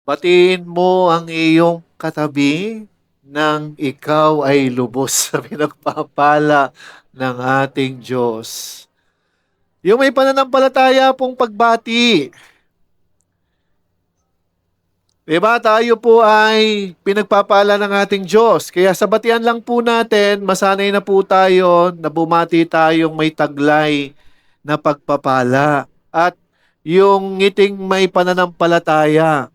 Batiin mo ang iyong katabi nang ikaw ay lubos sa pinagpapala ng ating Diyos. Yung may pananampalataya pong pagbati. Diba? Tayo po ay pinagpapala ng ating Diyos. Kaya sa batian lang po natin, masanay na po tayo na bumati tayong may taglay na pagpapala. At yung ngiting may pananampalataya.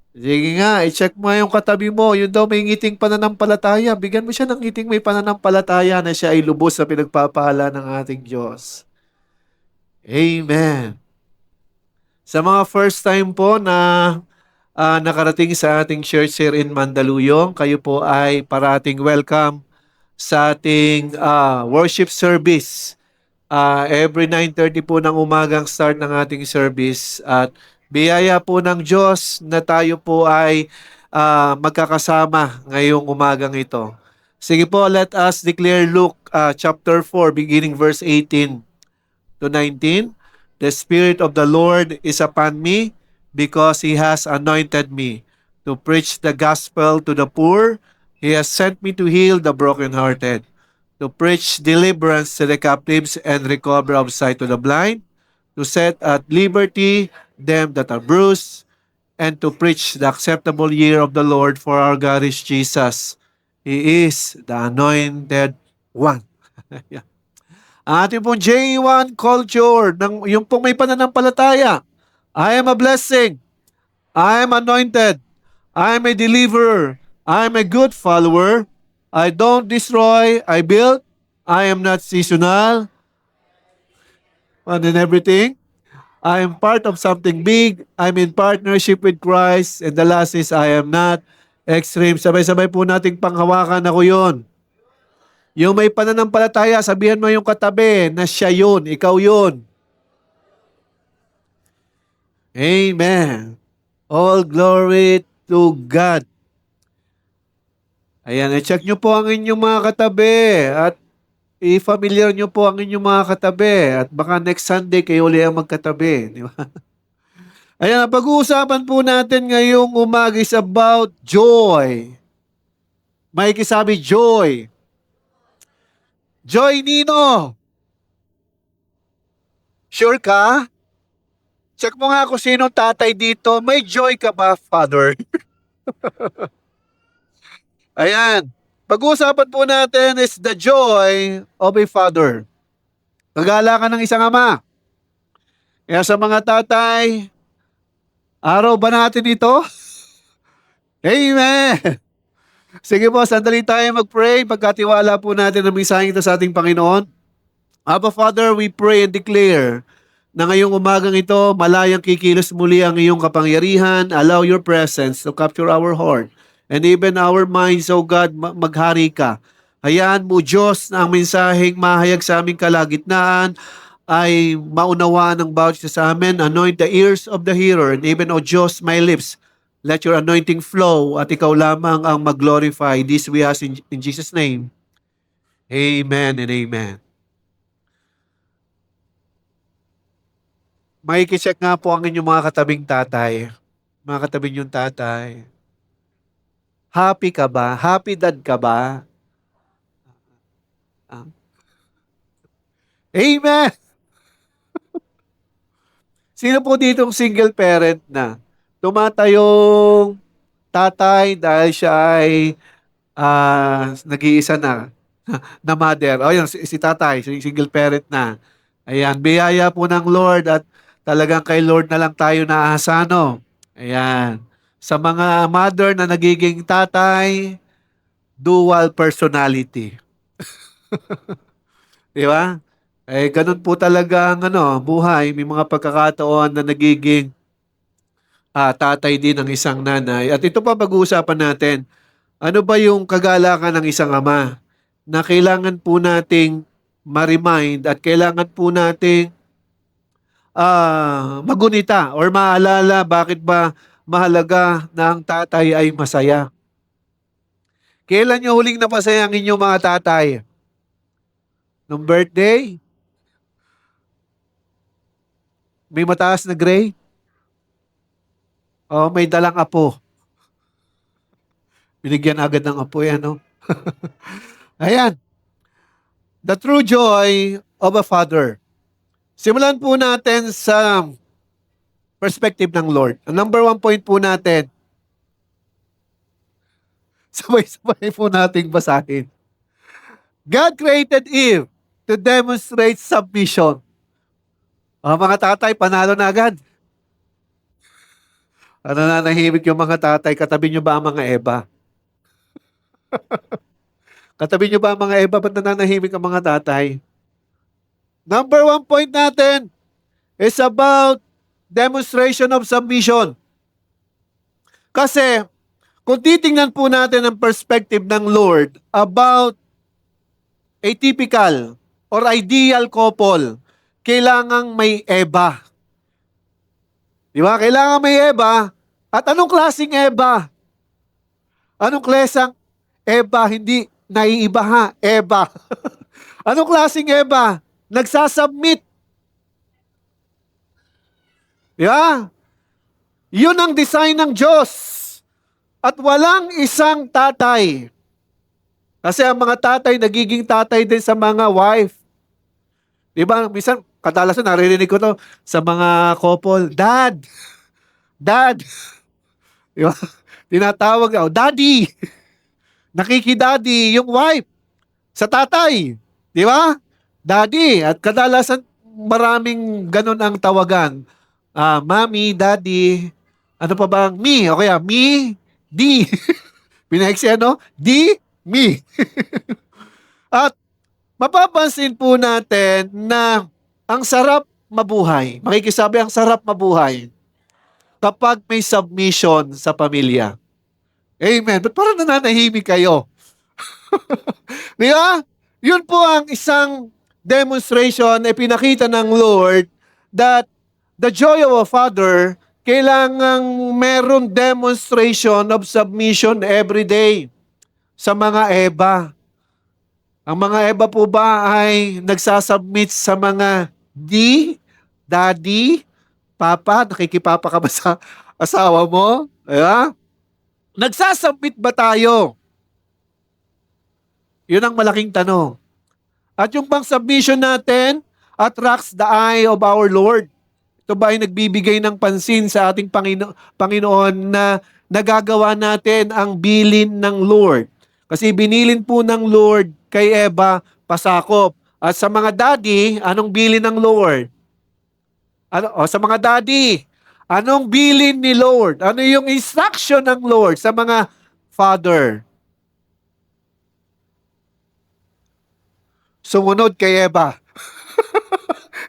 Sige nga, i-check mo yung katabi mo. Yun daw may ngiting pananampalataya. Bigyan mo siya ng ngiting may pananampalataya na siya ay lubos sa pinagpapala ng ating Diyos. Amen. Sa mga first time po na nakarating sa ating church here in Mandaluyong, kayo po ay parating welcome sa ating worship service. Every 9:30 po ng umagang start ng ating service at biyaya po ng Diyos na tayo po ay magkakasama ngayong umagang ito. Sige po, let us declare Luke chapter 4 beginning verse 18 to 19. The Spirit of the Lord is upon me because He has anointed me to preach the gospel to the poor. He has sent me to heal the brokenhearted, to preach deliverance to the captives and recovery of sight to the blind, to set at liberty them that are bruised, and to preach the acceptable year of the Lord, for our God is Jesus. He is the anointed one. Ang ating pong J1 culture, yung pong may pananampalataya, I am a blessing, I am anointed, I am a deliverer, I am a good follower, I don't destroy, I build, I am not seasonal, and in everything. I am part of something big. I'm in partnership with Christ. And the last is, I am not extreme. Sabay-sabay po nating panghawakan ako yun. Yung may pananampalataya, sabihan mo yung katabi na siya yun, ikaw yun. Amen. All glory to God. Ayan, i-check nyo po ang inyong mga katabi at i-familiar nyo po ang inyong mga katabi at baka next Sunday kayo ulit ang magkatabi. Di ba? Ayan, ang pag-uusapan po natin ngayong umaga is about joy. May kisabi joy. Joy Nino. Sure ka? Check mo nga kung sino tatay dito. May joy ka ba, father? Ayan. Pag-uusapan po natin is the joy of a father. Pagala ka ng isang ama. Kaya sa mga tatay, araw ba natin ito? Amen! Sige po, sandali tayo mag-pray. Pagkatiwala po natin ang mensahe ito sa ating Panginoon. Abba Father, we pray and declare na ngayong umagang ito, malayang kikilos muli ang iyong kapangyarihan. Allow your presence to capture our heart and even our minds, O God, maghari ka. Hayaan mo, Diyos, na ang mensaheng mahayag sa aming kalagitnaan ay maunawaan ng bawat isa sa amin. Anoint the ears of the hearer and even, O Diyos, my lips. Let your anointing flow at ikaw lamang ang mag-glorify. This we ask in Jesus' name. Amen and amen. Makikicheck nga po ang inyong mga katabing tatay. Mga katabi niyong tatay. Happy ka ba? Happy dad ka ba? Ah, Amen! Sino po ditong single parent na tumatayong tatay dahil siya ay nag-iisa na na mother. O yun, si tatay, single parent na. Ayan, biyaya po ng Lord at talagang kay Lord na lang tayo naasa, no? Ayan. Sa mga mother na nagiging tatay, dual personality. Di ba? Eh, ganun po talaga ang buhay. May mga pagkakataon na nagiging tatay din ng isang nanay. At ito pa pag-uusapan natin. Ano ba yung kagalakan ng isang ama na kailangan po nating ma-remind at kailangan po nating magunita or maalala bakit ba mahalaga na ang tatay ay masaya. Kailan nyo huling napasaya ang inyong mga tatay? Nung birthday? May mataas na grade? Oh, may dalang apo. Binigyan agad ng apo yan, no? Ayan. The true joy of a father. Simulan po natin sa perspective ng Lord. Ang number one point po natin, sabay-sabay po nating basahin. God created Eve to demonstrate submission. Mga tatay, panalo na agad. Ano na nahimik yung mga tatay? Katabi nyo ba ang mga Eva? Katabi nyo ba ang mga Eva? Ba't nananahimik ang mga tatay? Number one point natin is about demonstration of submission. Kasi, kung titingnan po natin ang perspective ng Lord about a typical or ideal couple, kailangang may Eva. Di ba? Kailangan may Eva. At anong klaseng Eva? Anong klaseng Eva? Hindi naiiba ha. Eva. Anong klaseng Eva? Nagsasubmit. Di ba? Yun ang design ng Diyos. At walang isang tatay. Kasi ang mga tatay, nagiging tatay din sa mga wife. Di ba? Minsan, kadalasan naririnig ko to sa mga couple, Dad! Dad! Di ba? Tinatawag ako, Daddy! Nakikidaddy yung wife sa tatay. Di ba? Daddy. At kadalasan, maraming ganun ang tawagan. Mommy, Daddy, ano pa bang me? O kaya, me, D. Pinaiksi ano? D, me. At mapapansin po natin na ang sarap mabuhay. Makikisabi, ang sarap mabuhay kapag may submission sa pamilya. Amen. Ba't parang nananahimik kayo? Di ba? Yun po ang isang demonstration na pinakita ng Lord that the joy of a father, kailangang meron demonstration of submission every day sa mga Eva. Ang mga Eva po ba ay nagsasubmit sa mga Daddy, Papa? Nakikipapa ka ba sa asawa mo? Diba? Nagsasubmit ba tayo? Yun ang malaking tanong. At yung bang submission natin attracts the eye of our Lord. Ito ba ay nagbibigay ng pansin sa ating Panginoon na nagagawa natin ang bilin ng Lord? Kasi binilin po ng Lord kay Eva, pasakop. At sa mga daddy, anong bilin ng Lord? Sa mga daddy, anong bilin ni Lord? Ano yung instruction ng Lord sa mga father? Sumunod kay Eva.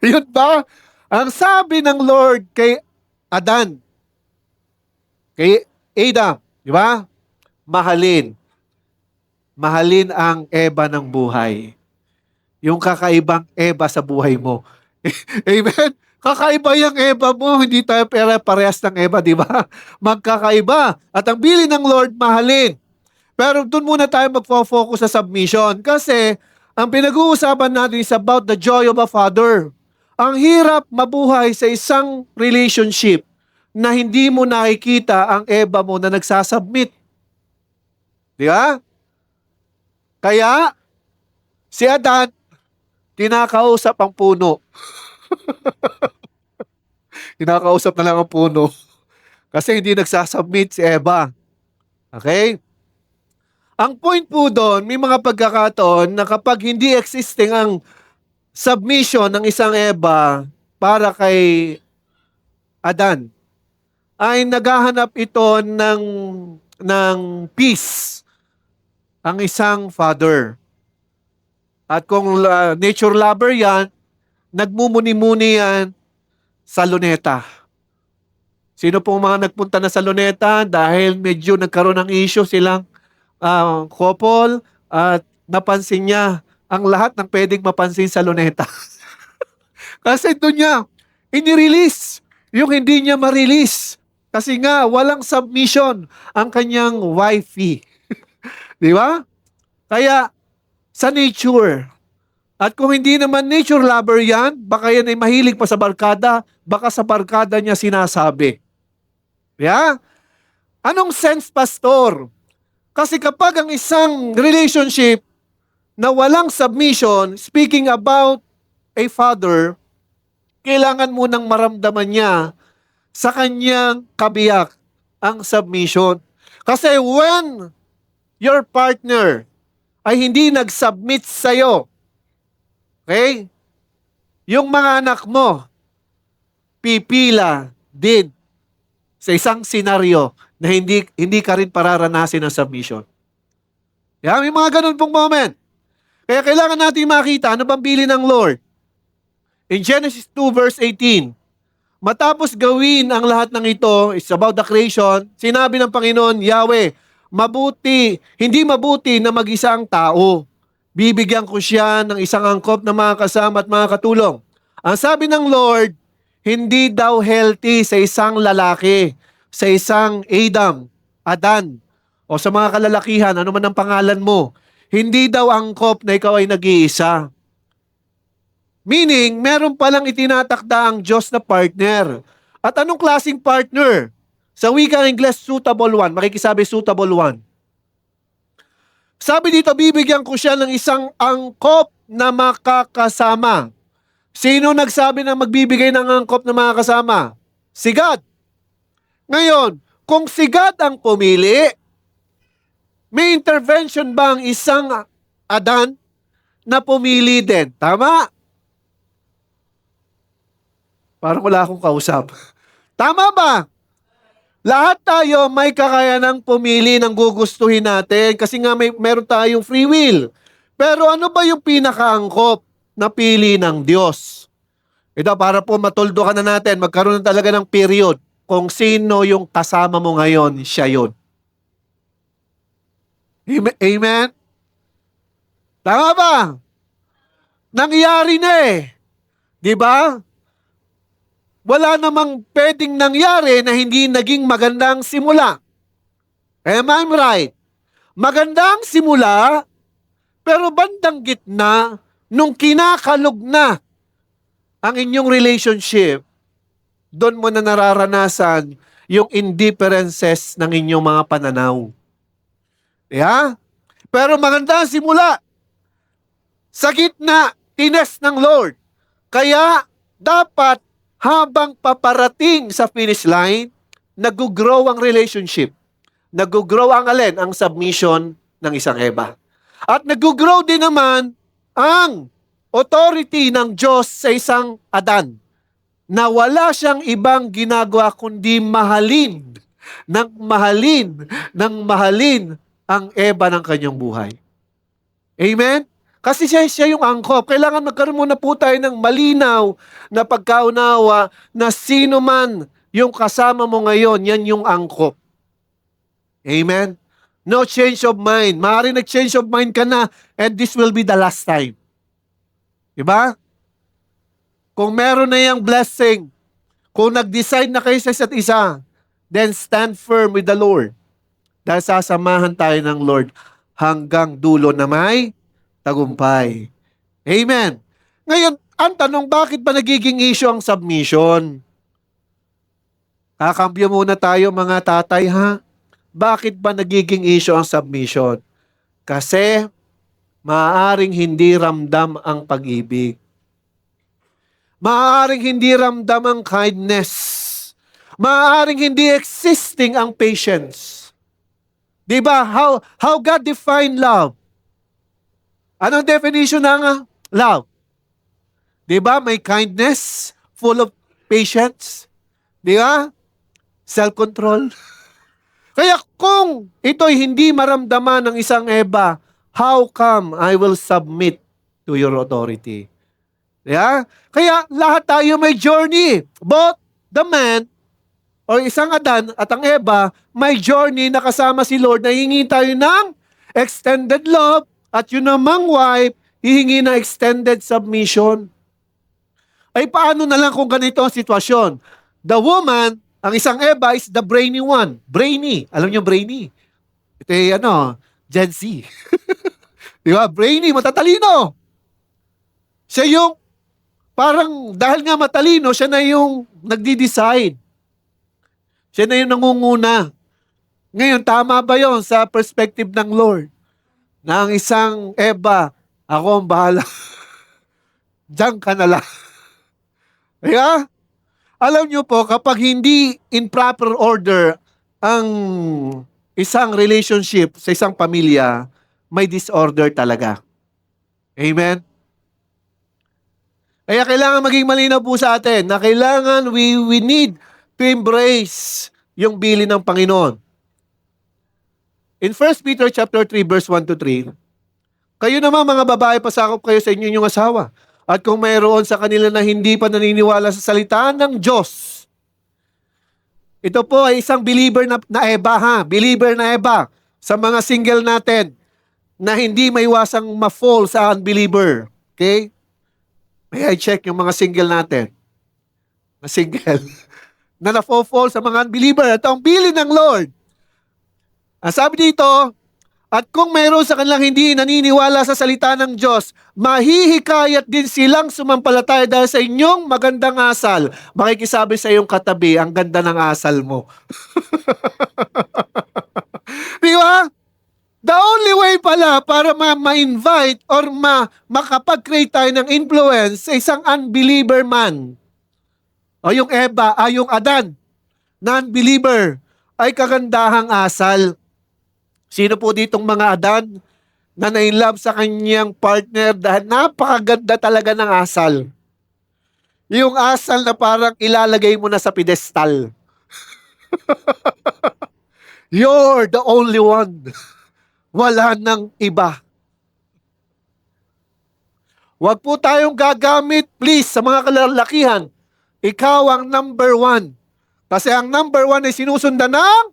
Yun ba? Ang sabi ng Lord kay Adan, kay Adam, di ba? Mahalin. Mahalin ang Eva ng buhay. Yung kakaibang Eva sa buhay mo. Amen? Kakaiba yung Eva mo, hindi tayo parehas ng Eva, di ba? Magkakaiba. At ang bilin ng Lord, mahalin. Pero doon muna tayo magfo-focus sa submission. Kasi, ang pinag-uusapan natin is about the joy of a father. Ang hirap mabuhay sa isang relationship na hindi mo nakikita ang Eva mo na nagsasubmit. Di ba? Kaya, si Adan, kinakausap ang puno. Kinakausap na lang ang puno. Kasi hindi nagsasubmit si Eva. Okay? Ang point po doon, may mga pagkakataon na kapag hindi existing ang submission ng isang Eva para kay Adan, ay naghahanap ito ng peace ang isang father. At kung nature lover yan, nagmumuni-muni yan sa luneta. Sino pong mga nagpunta na sa luneta dahil medyo nagkaroon ng issue silang couple at napansin niya ang lahat ng pwedeng mapansin sa luneta. Kasi doon niya inirelease yung hindi niya ma-release. Kasi nga walang submission ang kanyang wifey. Di ba? Kaya sa nature, at kung hindi naman nature lover yan, baka yan ay mahilig pa sa barkada, baka sa barkada niya sinasabi. Yeah? Anong sense, pastor? Kasi kapag ang isang relationship na walang submission, speaking about a father, kailangan munang maramdaman niya sa kanyang kabiyak ang submission. Kasi when your partner ay hindi nag-submit sa'yo, okay, yung mga anak mo, pipila din sa isang senaryo na hindi ka rin pararanasin ng submission. Kaya may mga ganun pong moment. Kaya kailangan natin makita ano bang bilin ng Lord. In Genesis 2 verse 18, matapos gawin ang lahat ng ito, it's about the creation, sinabi ng Panginoon, Yahweh, hindi mabuti na mag-isa ang tao. Bibigyan ko siya ng isang angkop na mga kasama at mga katulong. Ang sabi ng Lord, hindi daw healthy sa isang lalaki, sa isang Adan, o sa mga kalalakihan, ano man ang pangalan mo, hindi daw angkop na ikaw ay nag-iisa. Meaning, meron palang itinatakda ang Diyos na partner. At anong klaseng partner? Sa wikang Ingles, suitable one. Makikisabi, suitable one. Sabi dito, bibigyan ko siya ng isang angkop na makakasama. Sino nagsabi na magbibigay ng angkop na makakasama? Si God. Ngayon, kung si God ang pumili, may intervention ba ang isang Adan na pumili din? Tama? Parang wala akong kausap. Tama ba? Lahat tayo may kakayanang pumili ng gugustuhin natin kasi nga meron tayong free will. Pero ano ba yung pinakaangkop na pili ng Diyos? Ito, para po matuldo ka na natin, magkaroon na talaga ng period kung sino yung kasama mo ngayon, siya yun. Amen? Tama ba? Nangyari na eh. Di ba? Wala namang pwedeng nangyari na hindi naging magandang simula. Am I right? Magandang simula, pero bandang gitna, nung kinakalog na ang inyong relationship, doon mo na nararanasan yung indifferences ng inyong mga pananaw. Yeah? Pero magandang simula. Sa gitna, tinest ng Lord. Kaya, dapat habang paparating sa finish line, nag-grow ang relationship. Nag-grow ang alin? Ang submission ng isang Eva. At nag-grow din naman ang authority ng Diyos sa isang Adan na wala siyang ibang ginagawa kundi mahalin ang Eva ng kanyang buhay. Amen? Kasi siya yung angkop. Kailangan magkaroon muna po tayo ng malinaw na pagkaunawa na sino man yung kasama mo ngayon, yan yung angkop. Amen? No change of mind. Maaaring nag-change of mind ka na and this will be the last time. Diba? Kung meron na yung blessing, kung nag-decide na kayo sa isa't isa, then stand firm with the Lord. Dahil sasamahan tayo ng Lord hanggang dulo na may tagumpay. Amen. Ngayon, ang tanong, bakit ba nagiging issue ang submission? Kakambyo muna tayo mga tatay ha. Bakit ba nagiging issue ang submission? Kasi maaaring hindi ramdam ang pag-ibig. Maaaring hindi ramdam ang kindness. Maaaring hindi existing ang patience. Diba? How God define love? Anong definition ng love? Diba? May kindness, full of patience. Diba? Self-control. Kaya kung ito'y hindi maramdaman ng isang Eva, how come I will submit to your authority? Yeah? Kaya lahat tayo may journey. Both the man o isang Adan at ang Eva, may journey na kasama si Lord na hihingi tayo ng extended love at yun namang wife, hihingi ng extended submission. Ay paano na lang kung ganito ang sitwasyon? The woman, ang isang Eva is the brainy one. Brainy. Alam niyo brainy? Ito Gen Z. Di ba? Brainy, matatalino. Siya yung, parang dahil nga matalino, siya na yung nagdi-decide. Siya na yung nangunguna. Ngayon, tama ba yon sa perspective ng Lord? Na ang isang Eva, ako ang bahala. Diyan ka na lang. Kaya, alam nyo po, kapag hindi in proper order ang isang relationship sa isang pamilya, may disorder talaga. Amen? Kaya kailangan maging malinaw po sa atin na kailangan we need to embrace yung bilin ng Panginoon. In 1 Peter chapter 3 verse 1 to 3, kayo naman mga babae, pasakop kayo sa inyong asawa. At kung mayroon sa kanila na hindi pa naniniwala sa salita ng Diyos, ito po ay isang believer na Eva ha, believer na Eva sa mga single natin na hindi maiwasang ma-fall sa unbeliever. Okay? May I check yung mga single natin na single na na-fall sa mga unbeliever. Ito ang bilin ng Lord. Ang sabi dito, at kung mayroon sa kanilang hindi naniniwala sa salita ng Diyos, mahihikayat din silang sumampalataya dahil sa inyong magandang asal. Makikisabi sa iyong katabi, ang ganda ng asal mo. Di ba? The only way pala para ma-invite or makapag-create tayo ng influence sa isang unbeliever man, o yung Eva, yung Adan, non-believer, ay kagandahang asal. Sino po ditong mga Adan na na-inlove sa kanyang partner dahil napakaganda talaga ng asal? Yung asal na parang ilalagay mo na sa pedestal. You're the only one. Wala nang iba. Huwag po tayong gagamit, please, sa mga kalalakihan. Ikaw ang number one. Kasi ang number one ay sinusundan ng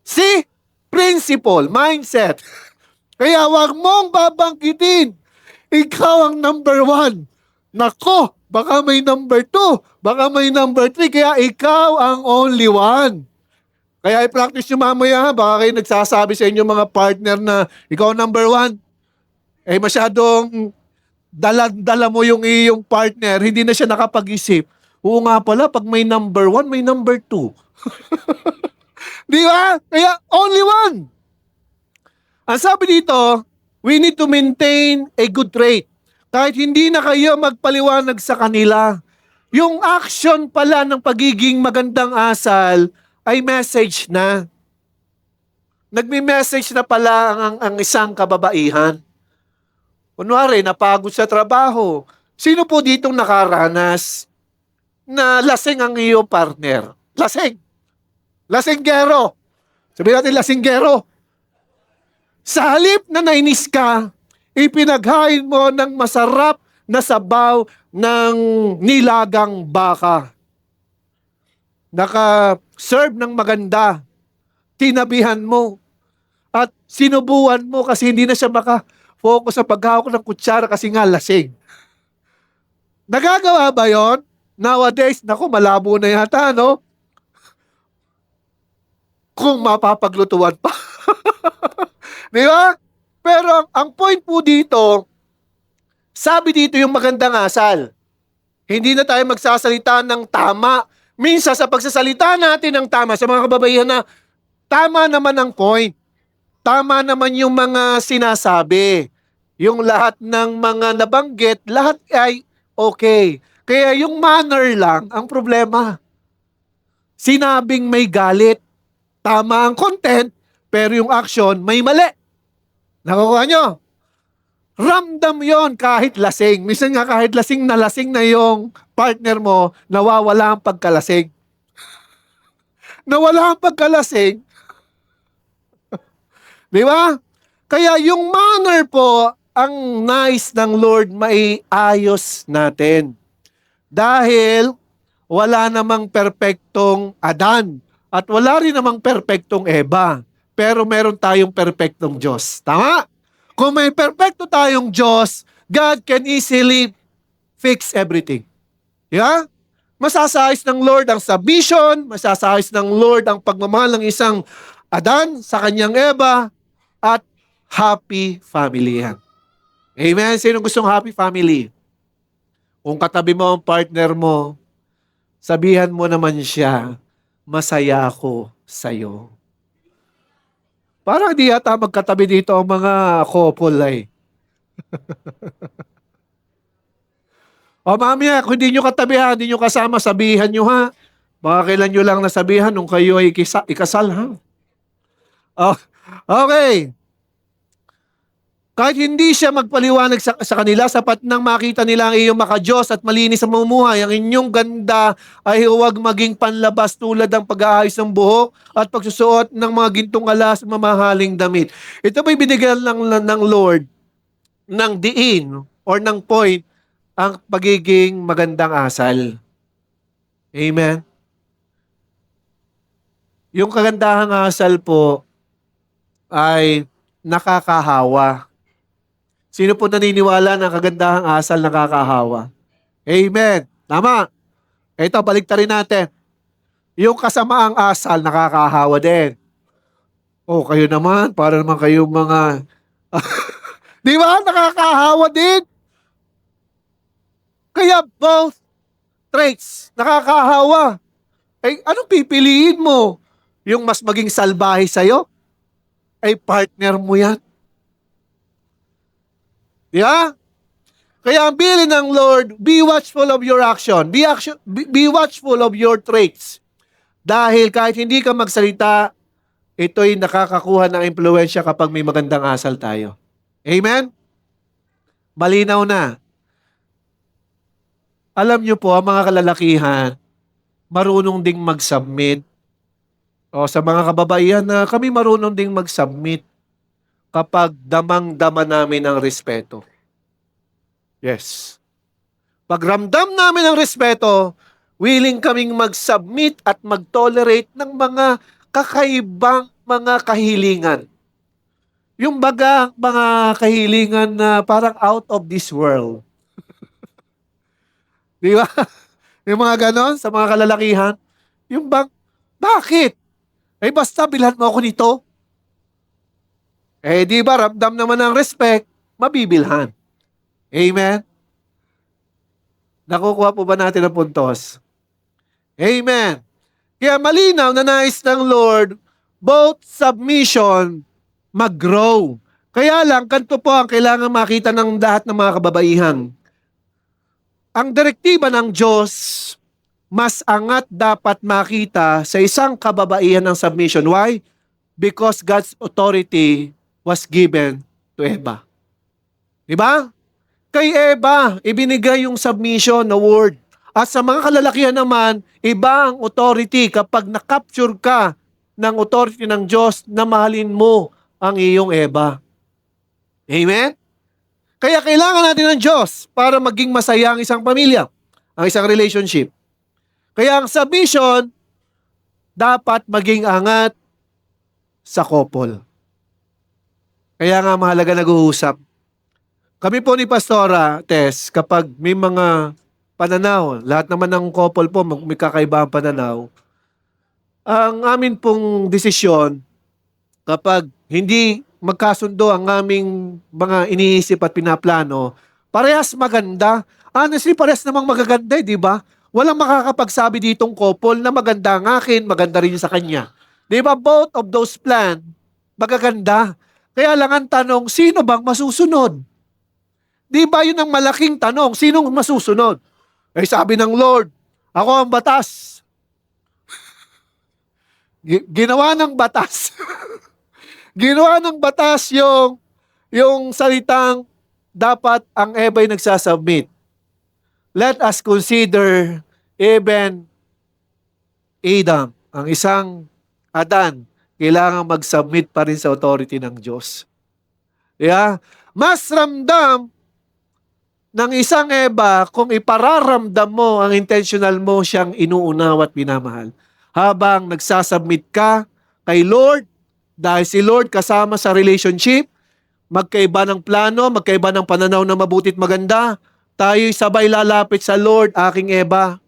si principle, mindset. Kaya wag mong babanggitin. Ikaw ang number one. Nako, baka may number two, baka may number three. Kaya ikaw ang only one. Kaya i-practice nyo mamaya, baka kayo nagsasabi sa inyo mga partner na ikaw ang number one. Masyadong dala mo yung iyong partner, hindi na siya nakapag-isip. Oo nga pala, pag may number one, may number two. Di ba? Kaya only one. Ang sabi dito, we need to maintain a good rate. Kahit hindi na kayo magpaliwanag sa kanila, yung action pala ng pagiging magandang asal ay message na. Nagme-message na pala ang isang kababaihan. Kunwari, napagod sa trabaho. Sino po ditong nakaranas na lasing ang iyong partner? Lasing. Lasinggero. Sabihin natin lasinggero. Sa halip na nainis ka, ipinaghain mo ng masarap na sabaw ng nilagang baka. Naka-serve ng maganda. Tinabihan mo. At sinubuan mo kasi hindi na siya maka-focus sa paghawak ng kutsara kasi nga lasing. Nagagawa ba yon? Nowadays, naku, malabo na yata, no? Kung mapapaglutuan pa. Di ba? Pero ang point po dito, sabi dito yung magandang asal. Hindi na tayo magsasalita ng tama. Minsan sa pagsasalita natin ng tama, sa mga kababaihan na tama naman ang point. Tama naman yung mga sinasabi. Yung lahat ng mga nabanggit, lahat ay okay. Kaya yung manner lang ang problema. Sinabing may galit. Tama ang content, pero yung action may mali. Nakukuha nyo? Ramdam yon kahit lasing. Minsan nga kahit lasing na yung partner mo, nawawala ang pagkalasing. Nawala ang pagkalasing. Di ba? Kaya yung manner po, ang nais ng Lord maiayos natin. Dahil wala namang perpektong Adan. At wala rin namang perpektong Eva. Pero meron tayong perpektong Diyos. Tama? Kung may perpekto tayong Diyos, God can easily fix everything. Yeah? Masasayos ng Lord ang submission, masasayos ng Lord ang pagmamahal ng isang Adan sa kanyang Eva, at happy family yan. Amen? Sino gustong happy family? Kung katabi mo ang partner mo, Sabihan mo naman siya, masaya ako sa'yo. Parang di yata magkatabi dito ang mga couple ay. O mamaya, kung hindi nyo katabihan, hindi nyo kasama, sabihan nyo ha. Baka kailan nyo lang nasabihan nung kayo ay ikasal ha. Oh, okay. Kahit hindi siya magpaliwanag sa kanila, sapat nang makita nila ang iyong makadiyos at malinis ang mamumuhay. Ang inyong ganda ay huwag maging panlabas tulad ng pag-aayos ng buhok at pagsusuot ng mga gintong alas mamahaling damit. Ito ba'y binigyan ng Lord ng diin or ng point ang pagiging magandang asal. Amen? Yung kagandahang asal po ay nakakahawa. Sino po naniniwala na kagandahang asal nakakahawa? Amen. Tama. Ito, baliktarin natin. Yung kasamaang asal nakakahawa din. Oh, kayo naman, para naman kayong mga... Di ba? Nakakahawa din. Kaya both traits, nakakahawa. Eh, anong pipiliin mo? Yung mas maging salbahe sa'yo? Ay partner mo yan. Yeah? Kaya ang bilin ng Lord, be watchful of your action. Be watchful of your traits. Dahil kahit hindi ka magsalita, ito'y nakakakuha ng impluensya kapag may magandang asal tayo. Amen? Malinaw na. Alam niyo po, ang mga kalalakihan, marunong ding mag-submit. O sa mga kababaihan na kami marunong ding mag-submit kapag damang-dama namin ang respeto. Yes. Pag ramdam namin ang respeto, willing kaming mag-submit at mag-tolerate ng mga kakaibang mga kahilingan. Yung mga kahilingan na parang out of this world. Di ba? Yung mga ganon sa mga kalalakihan. Yung bakit? Eh basta bilhan mo ako nito. Eh di ba ramdam naman ng respect, mabibilhan. Amen? Nakukuha po ba natin ang puntos? Amen. Kaya malinaw na nais ng Lord, both submission, mag-grow. Kaya lang, kanto po ang kailangan makita ng lahat ng mga kababaihan. Ang direktiba ng Diyos, mas angat dapat makita sa isang kababaihan ng submission. Why? Because God's authority was given to Eva. Diba? Kay Eva, ibinigay yung submission na word. At sa mga kalalakihan naman, iba ang authority kapag na-capture ka ng authority ng Diyos na mahalin mo ang iyong Eva. Amen? Kaya kailangan natin ng Diyos para maging masaya ang isang pamilya, ang isang relationship. Kaya ang submission dapat maging angat sa couple. Kaya nga mahalaga nag-uusap. Kami po ni Pastora Tess, kapag may mga pananaw, lahat naman ng couple po may kakaibang pananaw, ang amin pong desisyon, kapag hindi magkasundo ang aming mga iniisip at pinaplano, parehas maganda. Honestly, parehas namang magaganda, di ba? Walang makakapagsabi ditong couple na maganda ang akin, maganda rin sa kanya. Di ba? Both of those plan, magaganda. Kaya lang ang tanong, sino bang masusunod? Di ba yun ang malaking tanong, sinong masusunod? Eh sabi ng Lord, ako ang batas. Ginawa ng batas. Ginawa ng batas yung salitang dapat ang Eva ay nagsasubmit. Let us consider even Adam, ang isang Adan, kailangan mag-submit pa rin sa authority ng Diyos. Yeah? Mas ramdam ng isang Eva kung ipararamdam mo ang intentional mo siyang inuunawa at minamahal. Habang nagsasubmit ka kay Lord, dahil si Lord kasama sa relationship, magkaiba ng plano, magkaiba ng pananaw na mabutit maganda, tayo'y sabay lalapit sa Lord, aking Eva.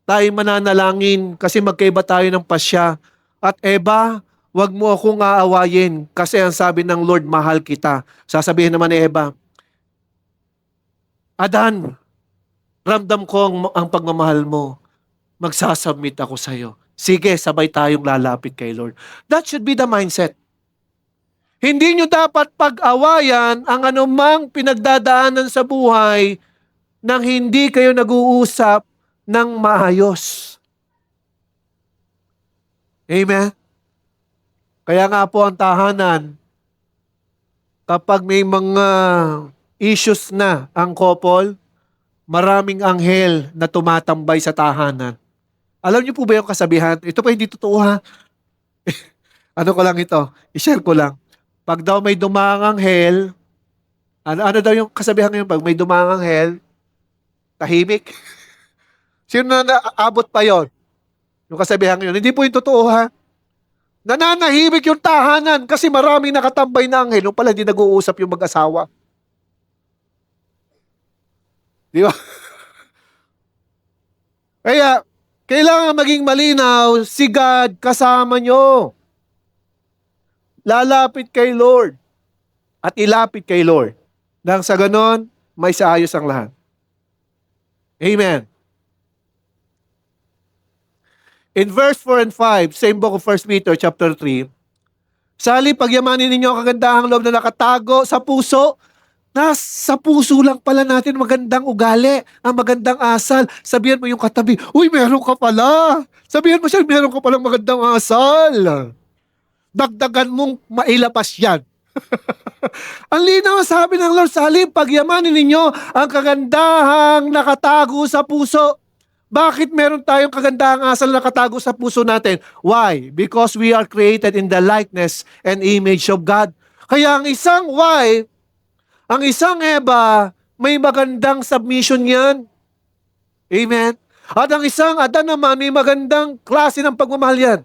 Tayo'y mananalangin kasi magkaiba tayo ng pasya. At Eva, wag mo akong aawayin kasi ang sabi ng Lord, mahal kita. Sasabihin naman ni Eva, Adan, ramdam ko ang pagmamahal mo. magsasubmit ako sa iyo. Sige, sabay tayong lalapit kay Lord. That should be the mindset. Hindi nyo dapat pag-awayan ang anumang pinagdadaanan sa buhay nang hindi kayo nag-uusap ng maayos. Amen? Kaya nga po ang tahanan, kapag may mga issues na ang couple, maraming anghel na tumatambay sa tahanan. Alam niyo po ba yung kasabihan? Ito pa hindi totoo ha. Ano ko lang ito? I-share ko lang. Pag daw may dumaang anghel, ano daw yung kasabihan ngayon? Pag may dumaang anghel, tahimik. Sino na naabot pa yon? Yung kasabihan ngayon. Hindi po yung totoo ha. Nananahimik yung tahanan kasi maraming nakatambay na anghel. Nung pala hindi nag-uusap yung mag-asawa. Di ba? Kaya, kailangan maging malinaw, si God kasama nyo. Lalapit kay Lord. At ilapit kay Lord. Nang sa ganon, may saayos ang lahat. Amen. In verse 4 and 5, same book of 1 Peter chapter 3, sali pagyamanin ninyo ang kagandahang loob na nakatago sa puso. Nasa puso lang pala natin magandang ugali, ang magandang asal. Sabihan mo yung katabi, uy, meron ka pala. Sabihan mo siya, meron ka palang magandang asal. Dagdagan mong mailapas yan. Ang linaw sabi ng Lord, sali pagyamanin ninyo ang kagandahang nakatago sa puso. Bakit meron tayong kagandahang asal na nakatago sa puso natin? Why? Because we are created in the likeness and image of God. Kaya ang isang wife, ang isang Eva, may magandang submission yan. Amen? At ang isang Adan naman, may magandang klase ng pagmamahal yan.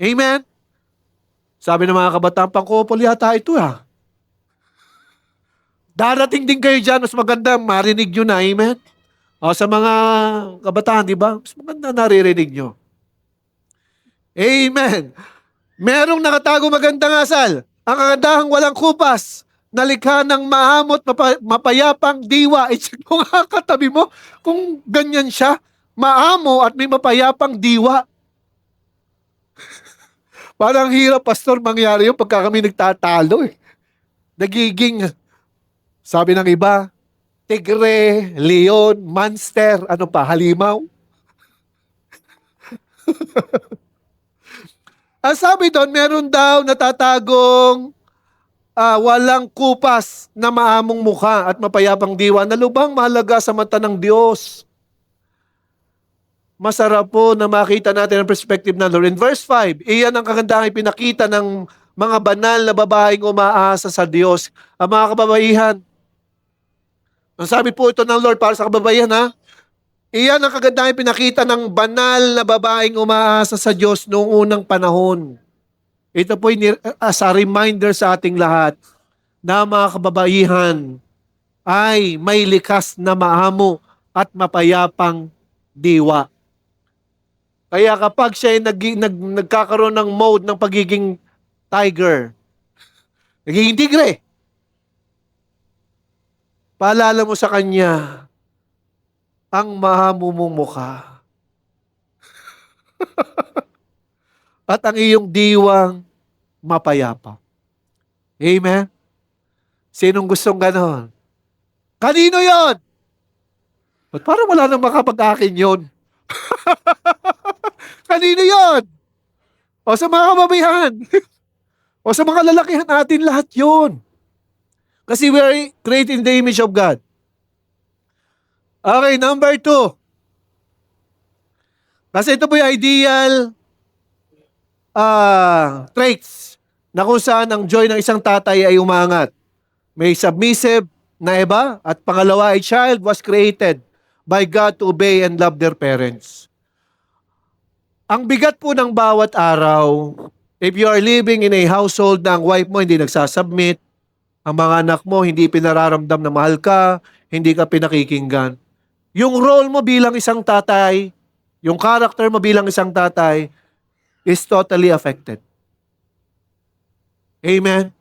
Amen? Sabi ng mga kabataan, pang-couple yata ito ha. Darating din kayo dyan, mas maganda, marinig nyo na. Amen? O sa mga kabataan, di ba? Mas maganda naririnig nyo. Amen. Merong nakatago magandang asal. Ang kagandahang walang kupas, nalikha ng mahamot, mapayapang diwa. I-check mo nga katabi mo kung ganyan siya. Maamo at may mapayapang diwa. Parang hirap, pastor, mangyari yun pagka kami nagtatalo eh. Nagiging, sabi ng iba, tigre, leon, monster, ano pa, halimaw. Ang sabi doon, meron daw natatagong walang kupas na maamong mukha at mapayapang diwa na lubhang mahalaga sa mata ng Diyos. Masarap po na makita natin ang perspective ng Lord. In verse 5, iyan ang kagandahang ipinakita ng mga banal na babaeng umaasa sa Diyos. Ang mga kababaihan, ang sabi po ito ng Lord para sa kababaihan ha, iyan ang kagandahang pinakita ng banal na babaeng umaasa sa Diyos noong unang panahon. Ito po as a reminder sa ating lahat na mga kababaihan ay may likas na maamo at mapayapang diwa. Kaya kapag siya ay nagkakaroon ng mode ng pagiging tiger, nagiging tigre, paalala mo sa kanya, ang mahamo mong mukha. At ang iyong diwang mapayapa. Amen? Sinong gustong ganon? Kanino yon? Ba't parang wala nang makapag-akin yon? Kanino yon? O sa mga kababayan? O sa mga lalakihan natin, lahat yon. Kasi we are created in the image of God. Okay, number 2. Kasi ito po yung ideal traits na kung saan ang joy ng isang tatay ay umangat. May submissive na Eva at pangalawa ay child was created by God to obey and love their parents. Ang bigat po ng bawat araw, if you are living in a household na ang wife mo hindi nagsasubmit, ang mga anak mo hindi pinararamdam na mahal ka, hindi ka pinakikinggan, yung role mo bilang isang tatay, yung character mo bilang isang tatay, is totally affected. Amen?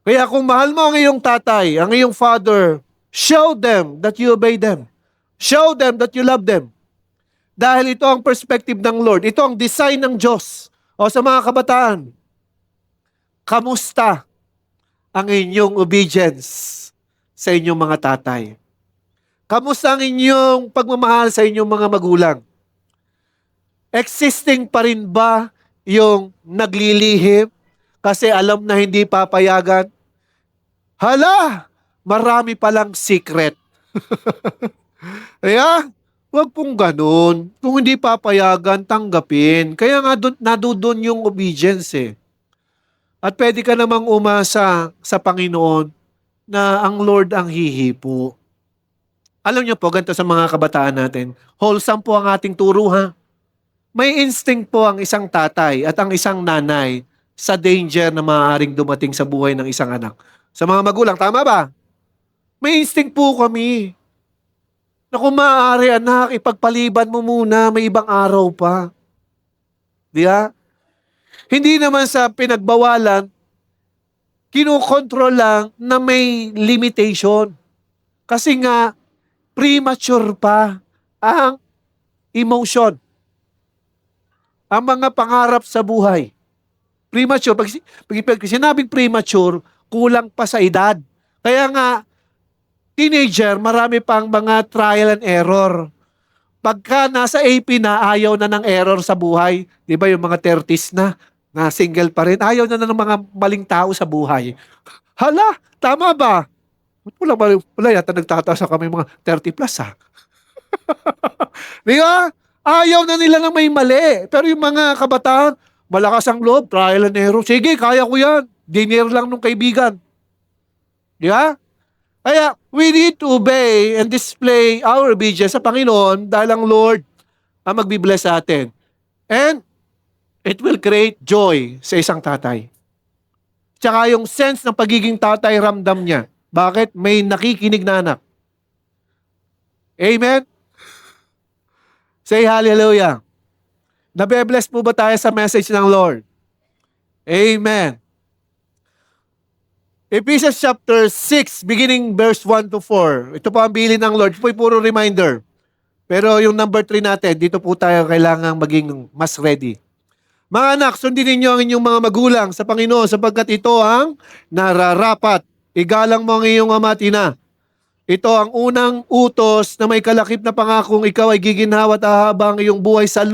Kaya kung mahal mo ang iyong tatay, ang iyong father, show them that you obey them. Show them that you love them. Dahil ito ang perspective ng Lord. Ito ang design ng Diyos. O sa mga kabataan, kamusta ang inyong obedience sa inyong mga tatay? Kamusta ang inyong pagmamahal sa inyong mga magulang? Existing pa rin ba yung naglilihim kasi alam na hindi papayagan? Hala, marami palang secret. Kaya, wag pong ganun. Kung hindi papayagan, tanggapin. Kaya nga nadudun yung obedience eh. At pwede ka namang umasa sa Panginoon na ang Lord ang hihipo. Alam niyo po, ganito sa mga kabataan natin, wholesome po ang ating turo ha. May instinct po ang isang tatay at ang isang nanay sa danger na maaaring dumating sa buhay ng isang anak. Sa mga magulang, tama ba? May instinct po kami. Na kung maaari anak, ipagpaliban mo muna, may ibang araw pa. Di ba? Hindi naman sa pinagbawalan, kinukontrol lang na may limitation. Kasi nga, premature pa ang emotion. Ang mga pangarap sa buhay. Premature. Pag sinabing premature, kulang pa sa edad. Kaya nga, teenager, marami pang mga trial and error. Pagka nasa AP na, ayaw na ng error sa buhay. Di ba yung mga 30s na single pa rin, ayaw na ng mga maling tao sa buhay. Hala, tama ba? Wala yata nagtataas kami mga 30 plus ha. Di ba? Ayaw na nila na may mali. Pero yung mga kabataan, malakas ang loob, trial and error. Sige, kaya ko yan. Dinner lang nung kaibigan. Di ba? Kaya, we need to obey and display our obedience sa Panginoon dahil ang Lord ang magbibless sa atin. And it will create joy sa isang tatay. Tsaka yung sense ng pagiging tatay, ramdam niya. Bakit? May nakikinig na anak. Amen? Say hallelujah. Nabe-bless po ba tayo sa message ng Lord? Amen. Ephesians chapter 6, beginning verse 1 to 4. Ito po ang bilin ng Lord. Ito po puro reminder. Pero yung number 3 natin, dito po tayo kailangang maging mas ready. Mga anak, sundin ninyo ang inyong mga magulang sa Panginoon sapagkat ito ang nararapat. Igalang mo ang iyong ama at ina. Ito ang unang utos na may kalakip na pangakong ikaw ay giginhawa at hahabang iyong buhay sa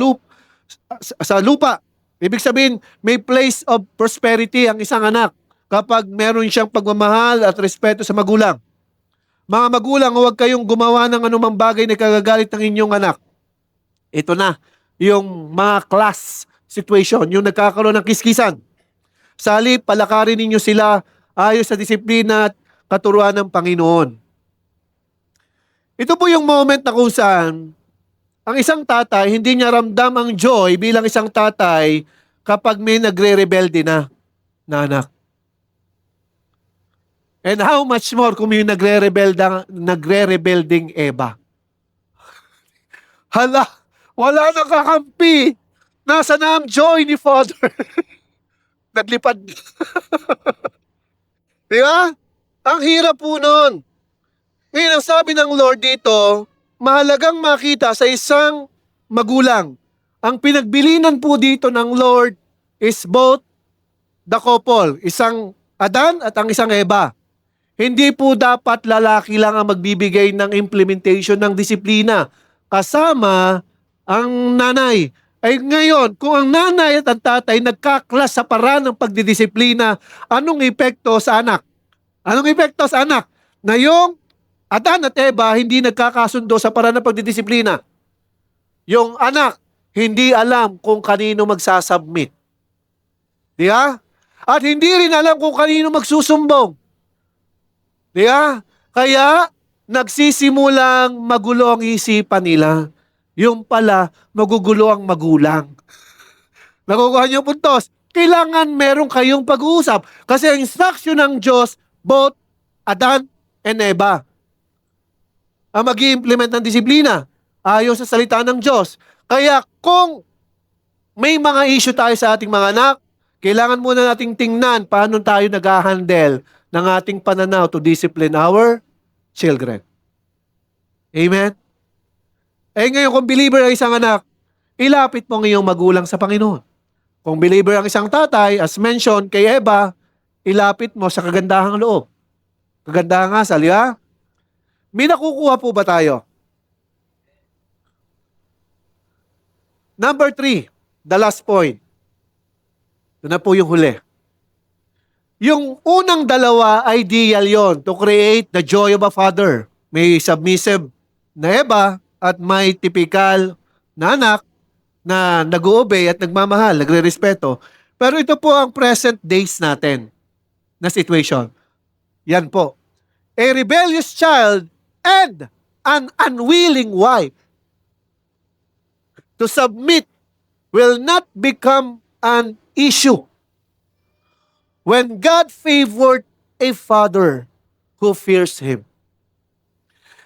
lupa. Ibig sabihin, may place of prosperity ang isang anak kapag meron siyang pagmamahal at respeto sa magulang. Mga magulang, huwag kayong gumawa ng anumang bagay na kagagalit ng inyong anak. Ito na, yung mga class situation, yung nagkakaroon ng kiskisan. Sa halip, palakarin ninyo sila ayon sa disiplina at katuruan ng Panginoon. Ito po yung moment na kung saan ang isang tatay, hindi niya ramdam ang joy bilang isang tatay kapag may nagre-rebelde na anak. And how much more kung may nagre-rebelding Eva? Hala, wala nang kakampi. Nasa na ang joy ni Father? Naglipad. Di ba? Ang hirap po nun. Ngayon, ang sabi ng Lord dito, mahalagang makita sa isang magulang. Ang pinagbilinan po dito ng Lord is both the couple, isang Adan at ang isang Eva. Hindi po dapat lalaki lang ang magbibigay ng implementation ng disiplina. Kasama ang nanay. Ay ngayon, kung ang nanay at ang tatay nagkaklas sa paraan ng pagdidisiplina, anong epekto sa anak? Anong epekto sa anak? Na yung Adan at Eva hindi nagkakasundo sa paraan ng pagdidisiplina. Yung anak, hindi alam kung kanino magsasubmit. Di ba? At hindi rin alam kung kanino magsusumbong. Di ba? Kaya, nagsisimulang magulo ang isipan nila. Yung pala, magugulo ang magulang. Nakukuha niyo puntos. Kailangan meron kayong pag-uusap. Kasi ang instruction ng Diyos, both Adan and Eva, ang mag-i-implement ng disiplina ayon sa salita ng Diyos. Kaya kung may mga issue tayo sa ating mga anak, kailangan muna nating tingnan paano tayo nag-handle ng ating pananaw to discipline our children. Amen? Eh ngayon, kung believer ang isang anak, ilapit mo ngayong magulang sa Panginoon. Kung believer ang isang tatay, as mentioned kay Eva, ilapit mo sa kagandahang loob. Kagandahang asal, di ba? May nakukuha po ba tayo? Number 3, the last point. Ito na po yung huli. Yung unang dalawa, ideal yon to create the joy of a father. May submissive na Eva at may typical na anak na nag-obey at nagmamahal, nagre-respeto. Pero ito po ang present days natin na situation. Yan po. A rebellious child and an unwilling wife to submit will not become an issue when God favored a father who fears Him.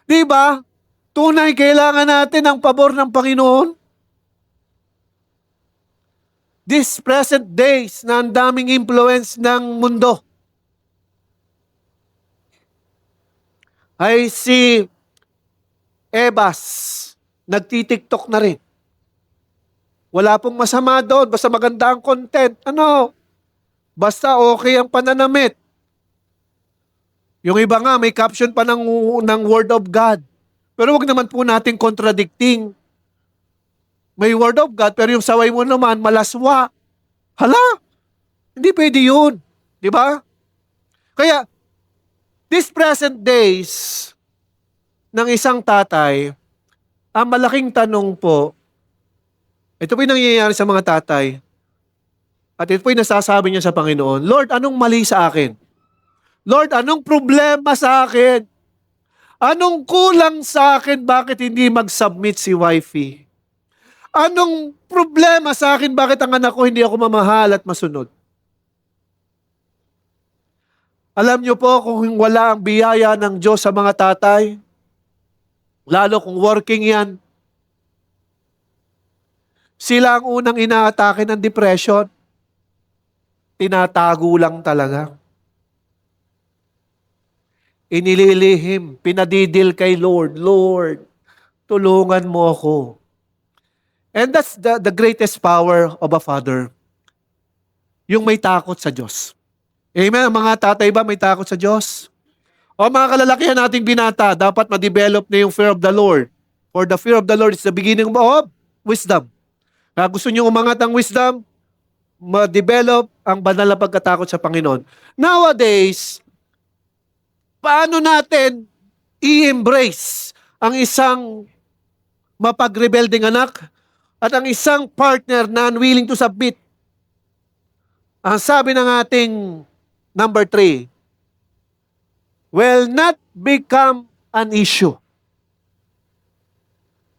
Di ba? Tunay kailangan natin ang pabor ng Panginoon. This present days na ang daming influence ng mundo. Ay si Ebas, nagtitiktok na rin. Wala pong masama doon, basta maganda ang content. Basta okay ang pananamit. Yung iba nga, may caption pa ng Word of God. Pero wag naman po natin contradicting. May Word of God, pero yung saway mo naman, malaswa. Hala, hindi pwede yun. Di ba? Kaya, this present days ng isang tatay, ang malaking tanong po, ito po yung nangyayari sa mga tatay, at ito po yung nasasabi niya sa Panginoon, Lord, anong mali sa akin? Lord, anong problema sa akin? Anong kulang sa akin? Bakit hindi mag-submit si wifey? Anong problema sa akin? Bakit ang anak ko hindi ako mamahal at masunod? Alam niyo po kung wala ang biyaya ng Diyos sa mga tatay, lalo kung working yan, sila ang unang inaatake ng depression. Tinatago lang talaga. Inililihim, pinadidil kay Lord, Lord, tulungan mo ako. And that's the greatest power of a father. Yung may takot sa Diyos. Amen? Ang mga tatay ba may takot sa Diyos? O mga kalalakihan nating binata, dapat ma-develop na yung fear of the Lord. For the fear of the Lord is the beginning of wisdom. Kaya gusto nyo umangat ang wisdom, ma-develop ang banal na pagkatakot sa Panginoon. Nowadays, paano natin i-embrace ang isang mapag-rebelding anak at ang isang partner na unwilling to submit? Ang sabi ng ating number 3, will not become an issue.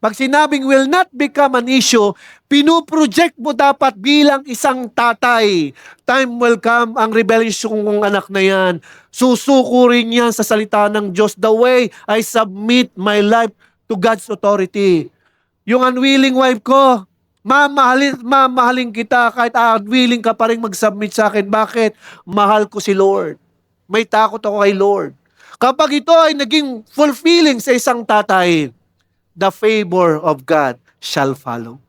Pag sinabing will not become an issue, pinuproject mo dapat bilang isang tatay. Time will come, ang rebellious kong anak na yan, susuko rin yan sa salita ng Diyos. The way I submit my life to God's authority. Yung unwilling wife ko, mamahalin kita kahit unwilling ka pa rin mag-submit sa akin. Bakit? Mahal ko si Lord. May takot ako kay Lord. Kapag ito ay naging fulfilling sa isang tatay, the favor of God shall follow.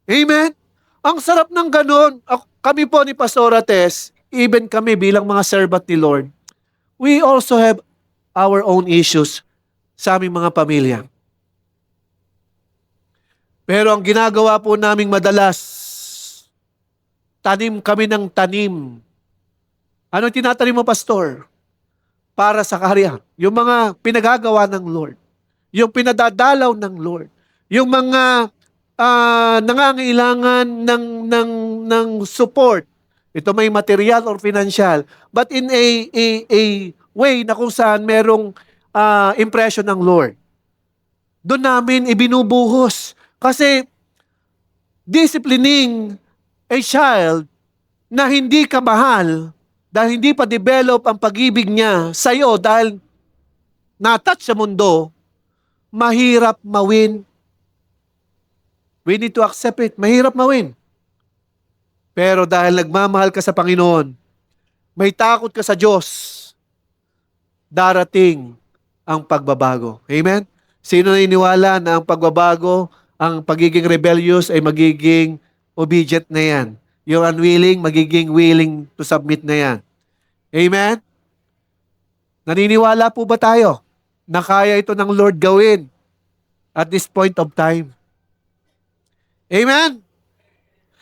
Amen? Ang sarap ng ganun. Kami po ni Pastora Tess, even kami bilang mga servant ni Lord, we also have our own issues sa aming mga pamilya. Pero ang ginagawa po naming madalas, tanim kami ng tanim. Ano tinatanim mo, Pastor? Para sa kaharian. Yung mga pinagagawa ng Lord. Yung pinadadalaw ng Lord. Yung mga nangangailangan ng support. Ito may material or financial. But in a way na kung saan merong impression ng Lord. Doon namin ibinubuhos. Kasi disciplining a child na hindi ka mahal dahil hindi pa develop ang pag-ibig niya sa iyo dahil na-touch sa mundo, mahirap mawin. We need to accept it. Mahirap mawin. Pero dahil nagmamahal ka sa Panginoon, may takot ka sa Diyos, darating ang pagbabago. Amen? Sino naniniwala na ang pagbabago, ang pagiging rebellious ay magiging obedient na yan? Yung unwilling, magiging willing to submit na yan. Amen? Naniniwala po ba tayo na kaya ito ng Lord gawin at this point of time? Amen?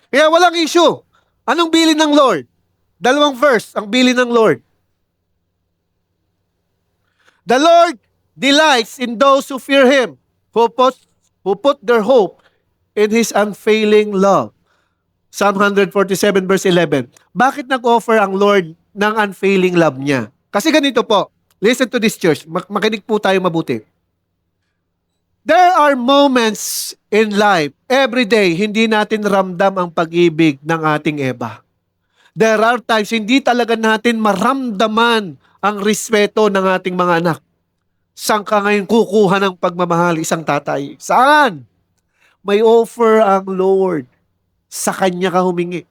Kaya walang issue. Anong bilin ng Lord? 2 verse ang bilin ng Lord. The Lord delights in those who fear Him, who put their hope in His unfailing love. Psalm 147 verse 11. Bakit nag-offer ang Lord ng unfailing love niya? Kasi ganito po, listen to this church, makinig po tayo mabuti. There are moments in life, every day, hindi natin ramdam ang pag-ibig ng ating Eva. There are times, hindi talaga natin maramdaman ang respeto ng ating mga anak. Saan ka ngayon kukuha ng pagmamahal isang tatay? Saan? May offer ang Lord. Sa Kanya ka humingi.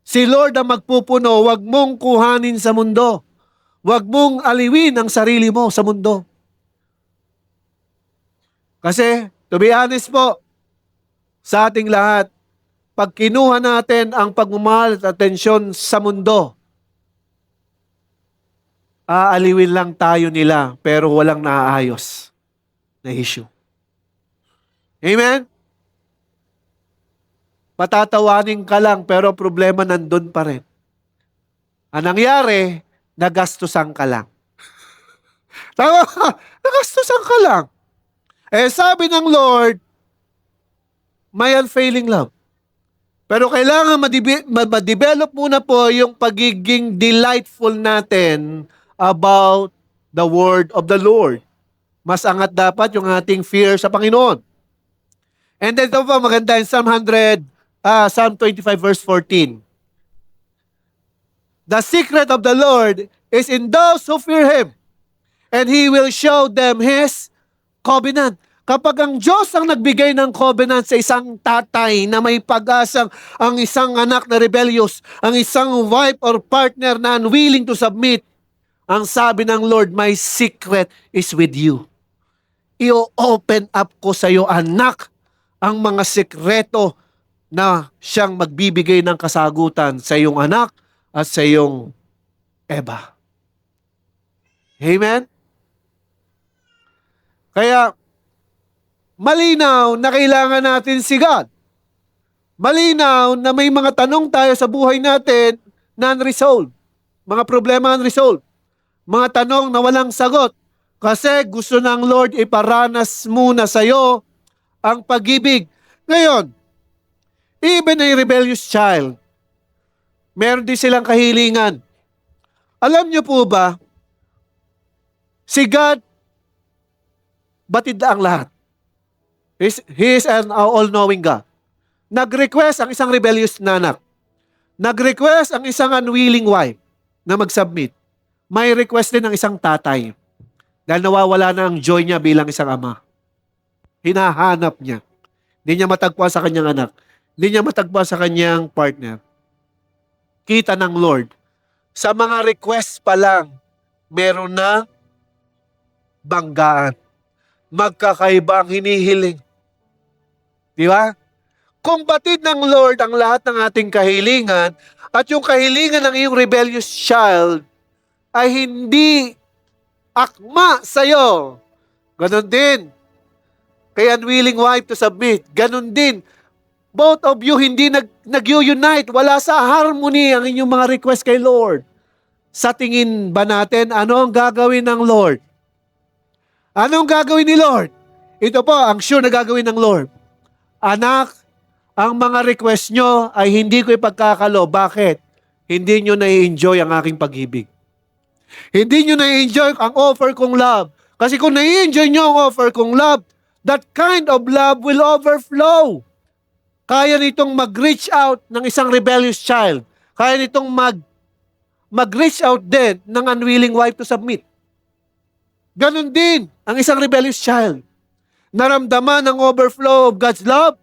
Si Lord ang magpupuno, wag mong kuhanin sa mundo. Wag mong aliwin ang sarili mo sa mundo. Kasi, to be honest po, sa ating lahat, pag kinuha natin ang pagmamahal at atensyon sa mundo, aaliwin lang tayo nila pero walang naaayos na issue. Amen? Patatawanin ka lang pero problema nandun pa rin. Ang nangyari, nagastusan ka lang. Tama ka, nagastusan ka lang. Sabi ng Lord, may unfailing love. Pero kailangan ma-develop muna po yung pagiging delightful natin about the word of the Lord. Mas angat dapat yung ating fear sa Panginoon. And then ito po, maganda in Psalm 25 verse 14. The secret of the Lord is in those who fear Him, and He will show them His covenant. Kapag ang Diyos ang nagbigay ng covenant sa isang tatay na may pag-asang ang isang anak na rebellious, ang isang wife or partner na unwilling to submit, ang sabi ng Lord, my secret is with you. I-open up ko sa iyo, anak, ang mga sekreto na siyang magbibigay ng kasagutan sa iyong anak at sa iyong Eva. Amen? Kaya, malinaw na kailangan natin si God. Malinaw na may mga tanong tayo sa buhay natin na unresolved. Mga problema unresolved. Mga tanong na walang sagot. Kasi gusto ng Lord iparanas muna sa iyo ang pag-ibig. Ngayon, even a rebellious child, meron din silang kahilingan. Alam niyo po ba, si God, batid ang lahat. He is an all-knowing God. Nag-request ang isang rebellious na anak. Nag-request ang isang unwilling wife na mag-submit. May request din ng isang tatay dahil nawawala na ang joy niya bilang isang ama. Hinahanap niya. Hindi niya matagpuan sa kanyang anak. Hindi niya matagpuan sa kanyang partner. Kita ng Lord. Sa mga request pa lang, meron na banggaan. Magkakaiba ang hinihiling. Di ba? Kung batid ng Lord ang lahat ng ating kahilingan at yung kahilingan ng iyong rebellious child ay hindi akma sa'yo, ganon din. Kay unwilling wife to submit, ganon din. Both of you hindi nag-unite, wala sa harmony ang inyong mga request kay Lord. Sa tingin ba natin, ano ang gagawin ng Lord? Anong gagawin ni Lord? Ito po, ang sure na gagawin ng Lord. Anak, ang mga request nyo ay hindi ko ipagkakalo. Bakit? Hindi nyo na-enjoy ang aking pag-ibig. Hindi nyo na-enjoy ang offer kong love. Kasi kung na-enjoy nyo ang offer kong love, that kind of love will overflow. Kaya nitong mag-reach out ng isang rebellious child. Kaya nitong mag-reach out din ng unwilling wife to submit. Ganon din ang isang rebellious child. Naramdaman ang overflow of God's love,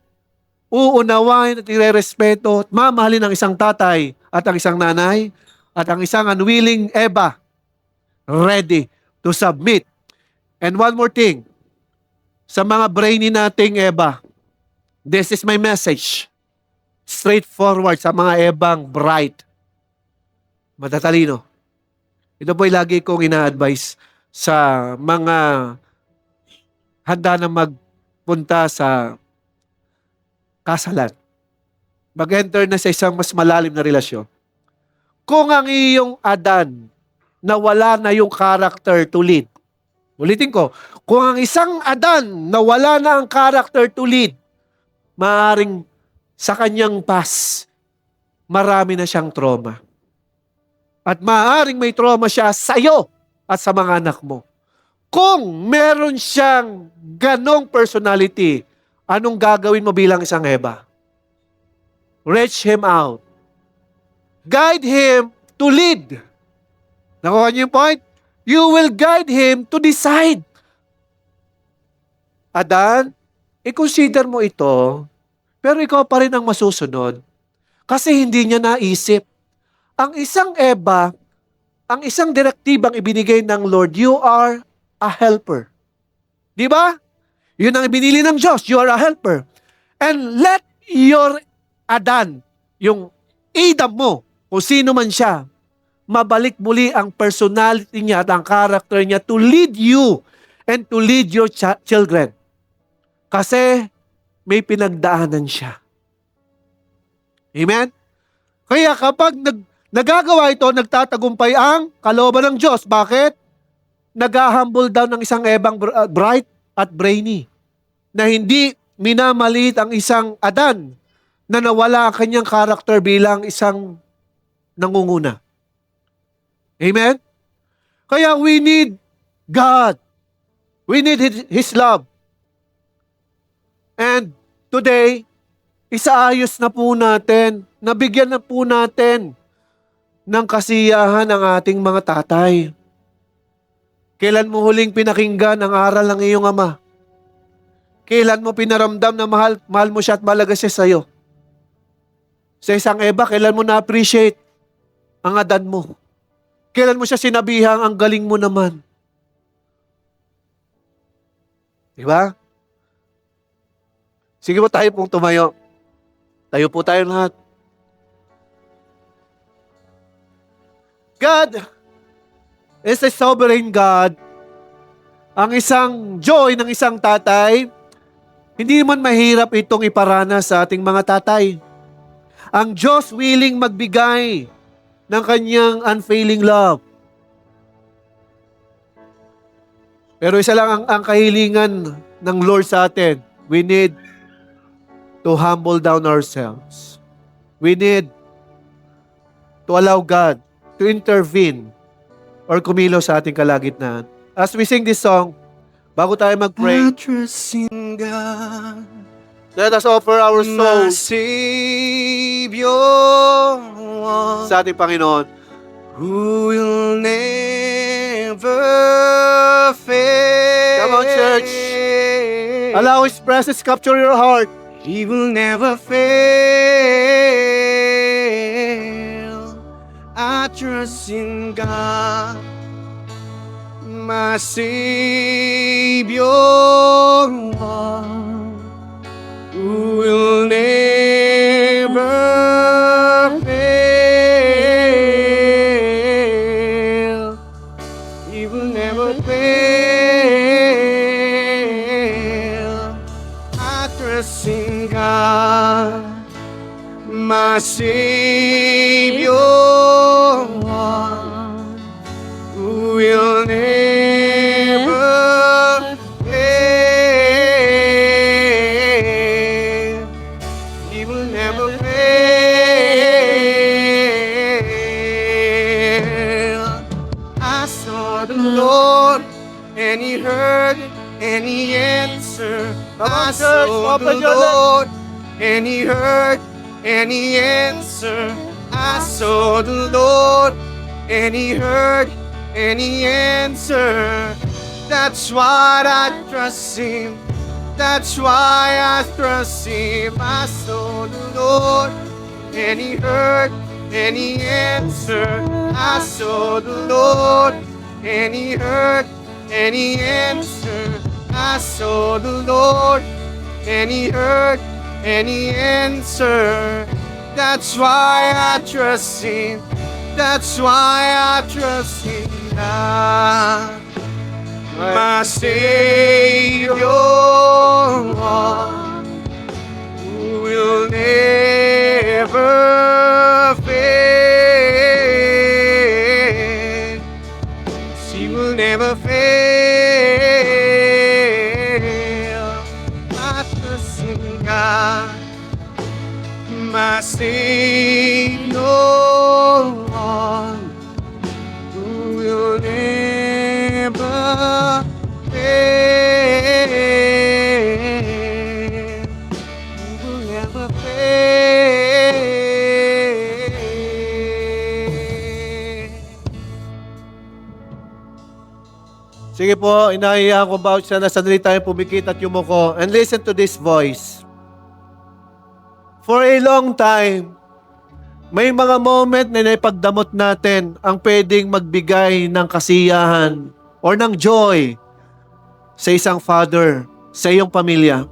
uunawain at irerespeto at mamahalin ang isang tatay at ang isang nanay at ang isang unwilling Eva ready to submit. And one more thing, Sa mga brainy nating Eva, this is my message. Straightforward sa mga Ebang bright, matatalino. Ito po'y lagi kong ina-advise sa mga handa na magpunta sa kasalan. Mag-enter na sa isang mas malalim na relasyon. Kung ang iyong Adan na wala na yung character to lead, ulitin ko, kung ang isang Adan na wala na ang character to lead, maaaring sa kanyang past, marami na siyang trauma. At maaaring may trauma siya sa iyo at sa mga anak mo. Kung meron siyang ganong personality, anong gagawin mo bilang isang Eva? Reach him out. Guide him to lead. Nakuha niyo yung point? You will guide him to decide. Adan, i-consider mo ito, pero ikaw pa rin ang masusunod. Kasi hindi niya naisip. Ang isang Eva, ang isang direktibang ibinigay ng Lord, you are a helper. Di ba? Yun ang ibinili ng Diyos, you are a helper. And let your Adan, yung Adam mo, kung sino man siya, mabalik muli ang personality niya at ang character niya to lead you and to lead your children. Kasi may pinagdaanan siya. Amen? Kaya kapag nagagawa ito, nagtatagumpay ang kalooban ng Diyos. Bakit? Nag-humble down ng isang Ebang bright at brainy na hindi minamaliit ang isang Adan na nawala ang kanyang character bilang isang nangunguna. Amen? Kaya we need God. We need His love. And today, isaayos na po natin, nabigyan na po natin ng kasiyahan ang ating mga tatay. Kailan mo huling pinakinggan ang aral ng iyong ama? Kailan mo pinaramdam na mahal mo siya at mahalaga siya sa iyo? Sa isang Eva, kailan mo na-appreciate ang Adan mo? Kailan mo siya sinabihang, ang galing mo naman? Diba? Sige po tayo pong tumayo. Tayo po tayo lahat. God is a sovereign God. Ang isang joy ng isang tatay, hindi man mahirap itong iparana sa ating mga tatay. Ang Diyos willing magbigay ng kanyang unfailing love. Pero isa lang ang kahilingan ng Lord sa atin. We need to humble down ourselves. We need to allow God to intervene or kumilos sa ating kalagitnaan. As we sing this song, bago tayo mag-pray, I trust in God, let us offer our my souls Savior, sa ating Panginoon. who will never fail. Come on, church. Allow His presence capture your heart. He will never fail. I trust in God, my Savior, who will never fail. He will never fail. I trust in God, my Savior, who will never fail. He will never fail. I saw the Lord, and He heard, and He answered. Come on, I church, saw the open your Lord, and He heard, and He answered. I saw the Lord, and He heard, and He answered. That's why I trust Him. That's why I trust Him. I saw the Lord, and He heard, and He answered. I saw the Lord, and He heard, and He answered. I saw the Lord, and He heard, and He answered. That's why I trust Him. That's why I trust Him now. My Savior, who will never fail. She will never fail. I trust in God, my Savior, who will never fail. Who will never fail. Sige po, inahiya ko ba siya na sandali tayo pumikit at yumuko. And listen to this voice. For a long time, may mga moment na naipagdamot natin ang pwedeng magbigay ng kasiyahan or ng joy sa isang father, sa iyong pamilya.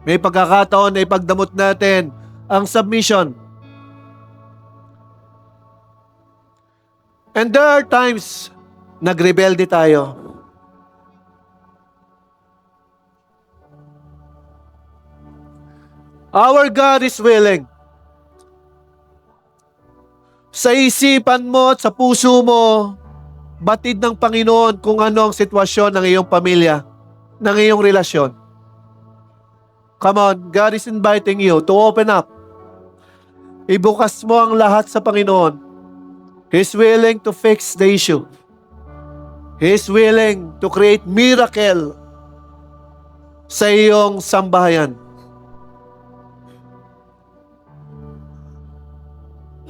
May pagkakataon na ipagdamot natin ang submission. And there are times nagrebelde tayo. Our God is willing. Sa isipan mo at sa puso mo, batid ng Panginoon kung ano ang sitwasyon ng iyong pamilya, ng iyong relasyon. Come on, God is inviting you to open up. Ibukas mo ang lahat sa Panginoon. He's willing to fix the issue. He's willing to create miracle sa iyong sambahayan.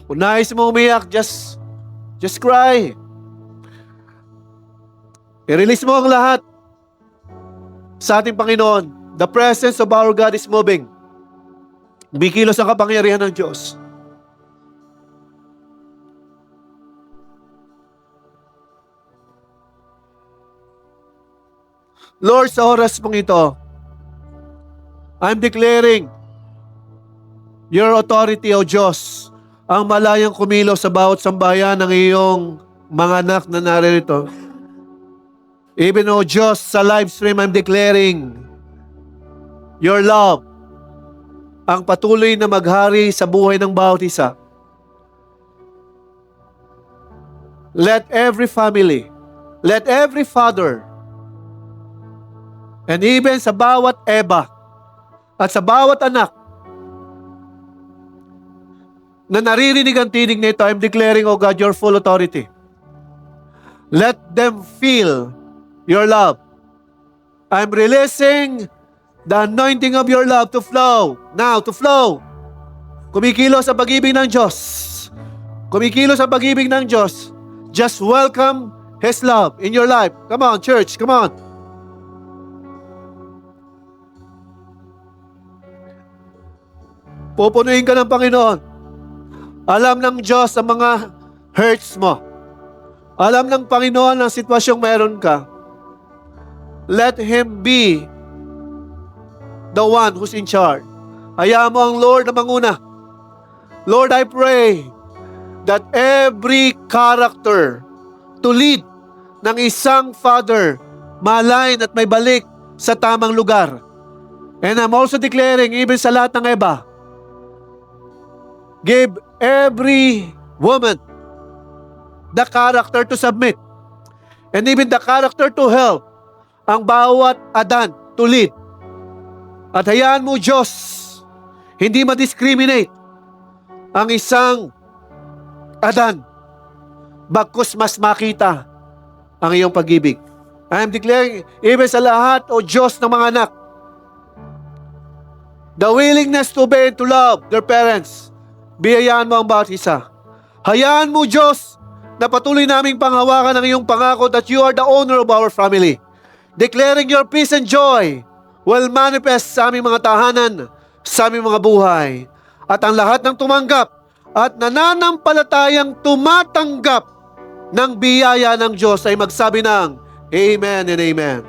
Kung nais mo umiyak, just cry. I-release mo ang lahat sa ating Panginoon. The presence of our God is moving. Bikilos ang kapangyarihan ng Diyos. Lord, sa oras mong ito, I'm declaring your authority, O Diyos, ang malayang kumilos sa bawat sambayan ng iyong mga anak na naririto. Even, O Diyos, sa live stream, I'm declaring your love ang patuloy na maghari sa buhay ng bawat isa. Let every family, let every father, and even sa bawat Eva at sa bawat anak na naririnig ang tinig nito, I'm declaring, O God, your full authority. Let them feel your love. I'm releasing the anointing of your love to flow. Now, to flow. Kumikilos ang pag-ibig ng Diyos. Kumikilos ang pag-ibig ng Diyos. Just welcome His love in your life. Come on, church. Come on. Pupunuin ka ng Panginoon. Alam ng Diyos ang mga hurts mo. Alam ng Panginoon ang sitwasyong meron ka. Let Him be the one who's in charge. Hayaan mo ang Lord na manguna. Lord, I pray that every character to lead ng isang father malain at may balik sa tamang lugar. And I'm also declaring, even sa lahat ng iba, give every woman the character to submit and even the character to help ang bawat Adan to lead. At hayaan mo, Diyos, hindi ma-discriminate ang isang Adan bagkus mas makita ang iyong pag-ibig. I am declaring, even sa lahat, O Diyos ng mga anak, the willingness to obey and to love their parents, biyayaan mo ang bawat isa. Hayaan mo, Diyos, na patuloy naming panghawakan ang iyong pangako that you are the owner of our family. Declaring your peace and joy will manifest sa aming mga tahanan, sa aming mga buhay. At ang lahat ng tumanggap at nananampalatayang tumatanggap ng biyaya ng Diyos ay magsabi ng Amen and Amen.